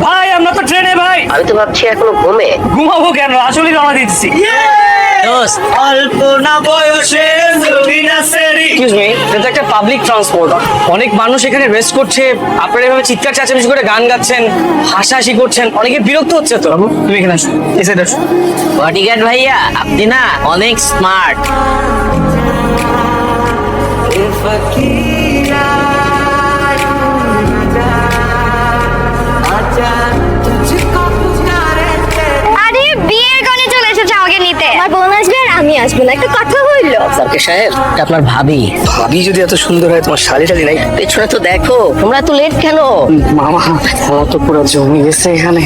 ভাই আমরা তো ট্রেনে ভাই। আমি তো ভাবছি এখনো ঘুমাবো কেন, আসলে রওনা দিচ্ছি। এটা একটা পাবলিক ট্রান্সপোর্ট, অনেক মানুষ এখানে রেস্ট করছে, আপনারা এভাবে চিৎকার চেঁচামেচি করে গান গাচ্ছেন, হাসাহাসি করছেন, অনেকে বিরক্ত হচ্ছে। তো তুমি এখানে আসো, এই সাইডে আসো। বডিগার্ড ভাইয়া আপনি না অনেক স্মার্ট। আরে বিয়ের গানে চলে এসেছে আমাকে নিতে। আমার বোন আসবে আর আমি আসবো না, একটা কথা হইলো। সার্কে সাহেব এটা আপনার ভাবি। ভাবি যদি এত সুন্দর হয়, তোমার শাড়ি টাড়ি নাই? পেছনে তো দেখো, তোমরা তো লেট কেন? মামা খেলা তো পুরো জমি গেছে এখানে,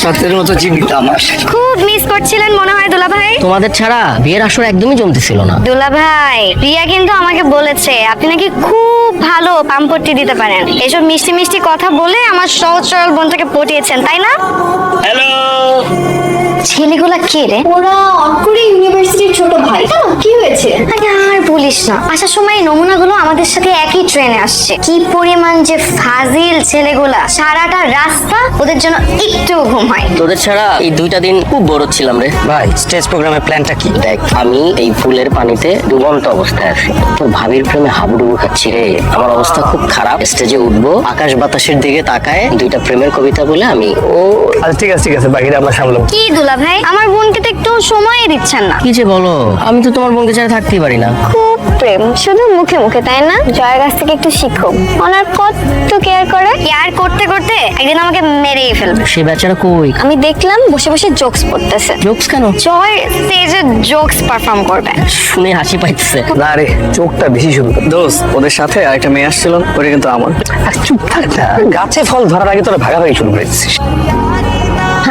সাথের মতো জীবিত আমার। খুব মিস করছিলেন মনে হয় দুলা ভাই। তোমাদের ছাড়া বিয়ের আসর একদমই জমতেছিল না। দুলা ভাই রিয়া কিন্তু আমাকে বলেছে আপনি নাকি খুব ভালো পাম্পট্টি দিতে পারেন। এসব মিষ্টি মিষ্টি কথা বলে আমার সহজ সরল বোনটাকে পটিয়েছেন, তাই না? হ্যালো, ছেলেগুলা কে রে? ওরা অঙ্কুরি ইউনিভার্সিটির ছোট ভাই। কেন, কি হয়েছে? আরে আর বলিস না, আসার সময় নমুনাগুলো আমাদের সাথে একই ট্রেনে আসছে। কি পরিমাণ যে ফাজিল ছেলেগুলা, সারাটা রাস্তা ওদের জন্য একটু ঘুম হয়। তোদের ছাড়া এই 2টা দিন খুব বড় ছিলাম রে ভাই স্টেজ প্রোগ্রামের প্ল্যানটা কি? দেখ, আমি এই ফুলের পানিতে ডুবন্ত অবস্থায় আছি, তোর ভাবির প্রেমে হাবুডুবু খাচ্ছি রে। আমার অবস্থা খুব খারাপ। স্টেজে উঠবো, আকাশ বাতাসের দিকে তাকায় 2টা প্রেমের কবিতা বলে আমি আচ্ছা ঠিক আছে, বাকিটা আমরা সামলাবো। কি দুলা ভাই, আমার বোনকে তো একটু সময়ই দিচ্ছেন না। কি যে বলো, আমি তো তোমার বোনকে ছাড়া থাকতেই পারি না। খুব প্রেম শুধু মুখে মুখে, তাই না? জয়ের কাছ থেকে একটু শিখো, ওনার কত কেয়ার করে। কেয়ার করতে করতে একদিন আমাকে মেরেই ফেলবে। সে বেচারা কই? আমি দেখলাম বসে বসে জোকস পড়তেছে। জোকস কেন? জয় স্টেজে জোকস পারফর্ম করবে। শুনে হাসি পাইতেছে। না রে, চোখটা বেশি সুন্দর। দোস্ত, ওদের সাথে আরেকটা মেয়ে আসছিল, ওটা কিন্তু আমার। আর চুপ থাক না, গাছে ফল ধরার আগে তোরা ভাগাভাগি শুরু করে দিচ্ছিস।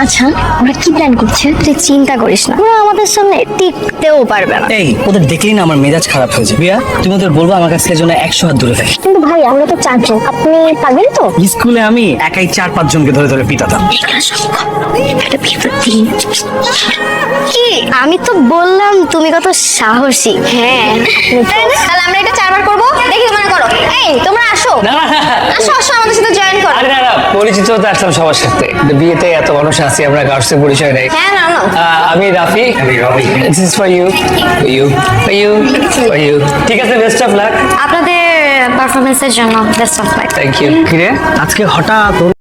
আচ্ছা ওরা কি প্ল্যান করছে তুই চিন্তা করিস না, ওরা আমাদের সামনে টিকতেও পারবে না। এই ওদের দেখলেই না আমার মেজাজ খারাপ হয়ে যায়। বিয়া, তুমি ওদের বলবো আমার কাছ থেকে যেন 100 হাত দূরে থাকে। কিন্তু ভাই আমরা তো 4 জন, আপনি পারবেন তো? স্কুলে আমি একাই 4-5 জনকে ধরে ধরে পিটাতাম। কি আমি তো বললাম তুমি কত সাহসী। হ্যাঁ তাহলে আমরা এটা 4 বার করবো, দেখি তোমরা করো। এই তোমরা আসো আসো আসো আমাদের সাথে জয়েন করো। আরে না, পরিচিত তো আসলাম সবার সাথে, বিয়েতে এত মানুষ আছি, আমরা কারোর সাথে পরিচয় নেই। হ্যাঁ না না আমি Rafi. This is for you, ঠিক আছে, বেস্ট অফ লাক আপনাদের পারফরমেন্সের জন্য best of luck. Thank you. কিরে আজকে হঠাৎ